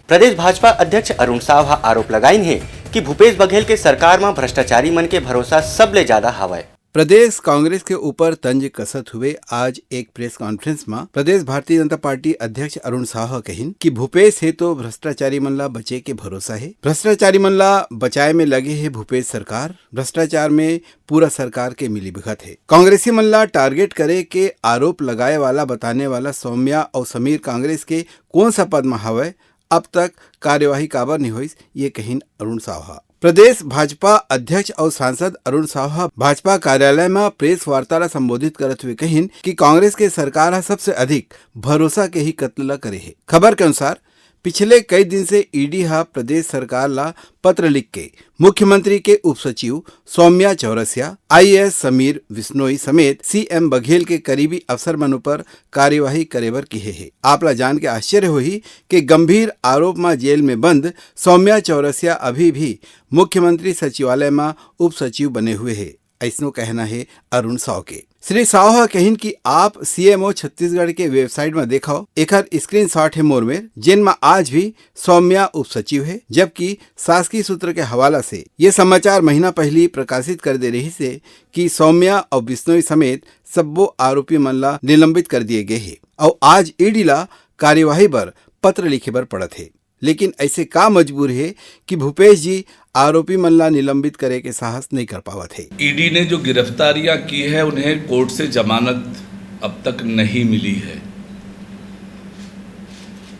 प्रदेश भाजपा अध्यक्ष अरुण साव आरोप लगाइन है कि भूपेश बघेल के सरकार में भ्रष्टाचारी मन के भरोसा सबले ज्यादा हवय। प्रदेश कांग्रेस के ऊपर तंज कसत हुए आज एक प्रेस कॉन्फ्रेंस में प्रदेश भारतीय जनता पार्टी अध्यक्ष अरुण साव कहिन कि भूपेश है तो भ्रष्टाचारी मन ला बचे के भरोसा है। भ्रष्टाचारी मन ला बचाए में लगे है भूपेश सरकार। भ्रष्टाचार में पूरा सरकार के मिली भगत है। कांग्रेसी मन ला टारगेट करे के आरोप लगाए वाला बताने वाला सौम्या और समीर कांग्रेस के कौन सा पद में हवय, अब तक कार्यवाही काबर नहीं हुई, ये कहिन अरुण साव। प्रदेश भाजपा अध्यक्ष और सांसद अरुण साव भाजपा कार्यालय में प्रेस वार्ता ला संबोधित करते हुए कहिन कि कांग्रेस के सरकार सबसे अधिक भरोसा के ही कत्ल ला करे है। खबर के अनुसार पिछले कई दिन से ईडी प्रदेश सरकार ला पत्र लिख के मुख्यमंत्री के उप सचिव सौम्या चौरसिया, आईएएस समीर विश्नोई समेत सीएम बघेल के करीबी अफसर मनु पर कार्यवाही करे बर किए है। आप ला जान के आश्चर्य होही कि गंभीर आरोप में जेल में बंद सौम्या चौरसिया अभी भी मुख्यमंत्री सचिवालय में उप सचिव बने हुए है, ऐसनो कहना है अरुण साव के। श्री साव कहिन कि आप सीएमओ छत्तीसगढ़ के वेबसाइट में देखो, एकर स्क्रीनशॉट है मोर में, जिन में आज भी सौम्या उप सचिव है, जबकि शासकीय सूत्र के हवाला से ये समाचार महीना पहले प्रकाशित कर दे रही से कि सौम्या और बिश्नोई समेत सबो आरोपी मन ला निलंबित कर दिए गए है और आज ईडी ला कार्यवाही पर पत्र लिखे बर पड़त है। लेकिन ऐसे का मजबूर है कि भूपेश जी आरोपी मन ला निलंबित करे के साहस नहीं कर पावत है। ईडी ने जो गिरफ्तारियां की है उन्हें कोर्ट से जमानत अब तक नहीं मिली है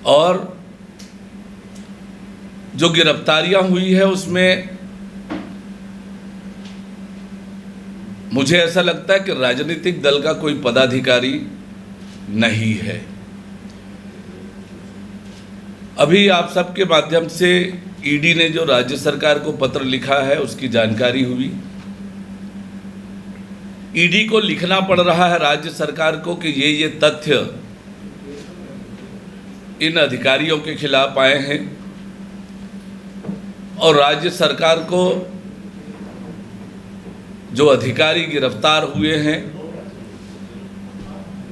और जो गिरफ्तारियां हुई है उसमें मुझे ऐसा लगता है कि राजनीतिक दल का कोई पदाधिकारी नहीं है। अभी आप सबके माध्यम से ईडी ने जो राज्य सरकार को पत्र लिखा है उसकी जानकारी हुई। ईडी को लिखना पड़ रहा है राज्य सरकार को कि ये तथ्य इन अधिकारियों के खिलाफ आए हैं और राज्य सरकार को जो अधिकारी गिरफ्तार हुए हैं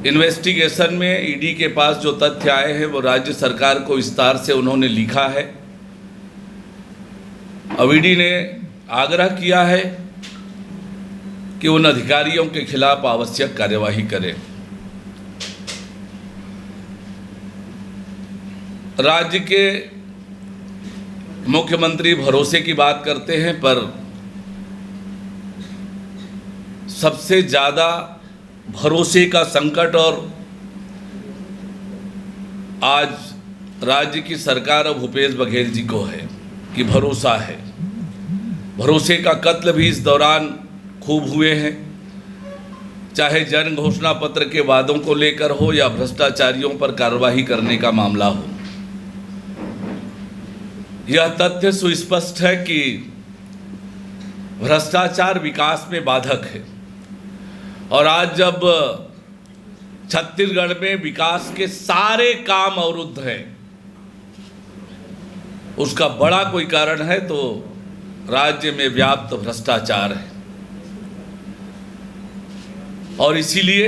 इन्वेस्टिगेशन में ईडी के पास जो तथ्य आए हैं वो राज्य सरकार को विस्तार से उन्होंने लिखा है। अब ईडी ने आग्रह किया है कि उन अधिकारियों के खिलाफ आवश्यक कार्यवाही करें। राज्य के मुख्यमंत्री भरोसे की बात करते हैं, पर सबसे ज़्यादा भरोसे का संकट और आज राज्य की सरकार और भूपेश बघेल जी को है कि भरोसा है। भरोसे का कत्ल भी इस दौरान खूब हुए हैं, चाहे जन घोषणा पत्र के वादों को लेकर हो या भ्रष्टाचारियों पर कार्रवाई करने का मामला हो। यह तथ्य सुस्पष्ट है कि भ्रष्टाचार विकास में बाधक है और आज जब छत्तीसगढ़ में विकास के सारे काम अवरुद्ध हैं, उसका बड़ा कोई कारण है तो राज्य में व्याप्त भ्रष्टाचार है और इसीलिए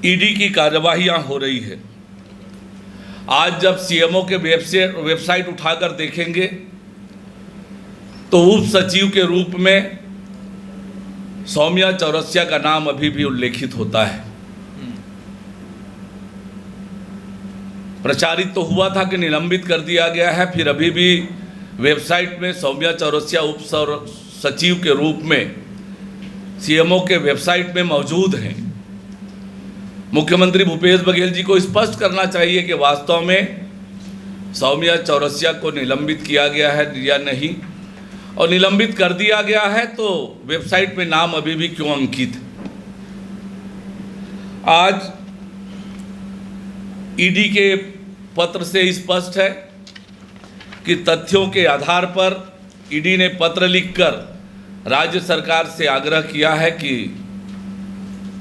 ईडी की कार्यवाहियां हो रही है। आज जब सीएमओ के वेबसाइट उठाकर देखेंगे तो उप सचिव के रूप में सौम्या चौरसिया का नाम अभी भी उल्लेखित होता है। प्रचारित तो हुआ था कि निलंबित कर दिया गया है, फिर अभी भी वेबसाइट में सौम्या चौरसिया उप सचिव के रूप में सीएमओ के वेबसाइट में मौजूद हैं। मुख्यमंत्री भूपेश बघेल जी को स्पष्ट करना चाहिए कि वास्तव में सौम्या चौरसिया को निलंबित किया गया है या नहीं, और निलंबित कर दिया गया है तो वेबसाइट में नाम अभी भी क्यों अंकित है। आज ईडी के पत्र से स्पष्ट है कि तथ्यों के आधार पर ईडी ने पत्र लिखकर राज्य सरकार से आग्रह किया है कि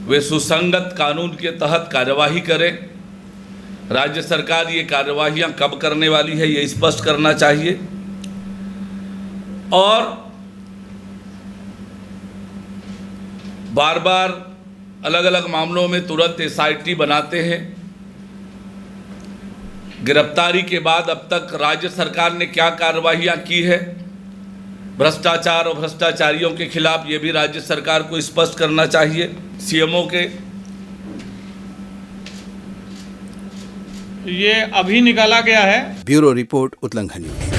वे सुसंगत कानून के तहत कार्यवाही करें। राज्य सरकार ये कार्यवाहियां कब करने वाली है ये स्पष्ट करना चाहिए और बार बार अलग अलग मामलों में तुरंत एसआईटी बनाते हैं। गिरफ्तारी के बाद अब तक राज्य सरकार ने क्या कार्रवाइयाँ की है भ्रष्टाचार और भ्रष्टाचारियों के खिलाफ, ये भी राज्य सरकार को स्पष्ट करना चाहिए। सीएमओ के ये अभी निकाला गया है। ब्यूरो रिपोर्ट उत्तलंघा न्यूज।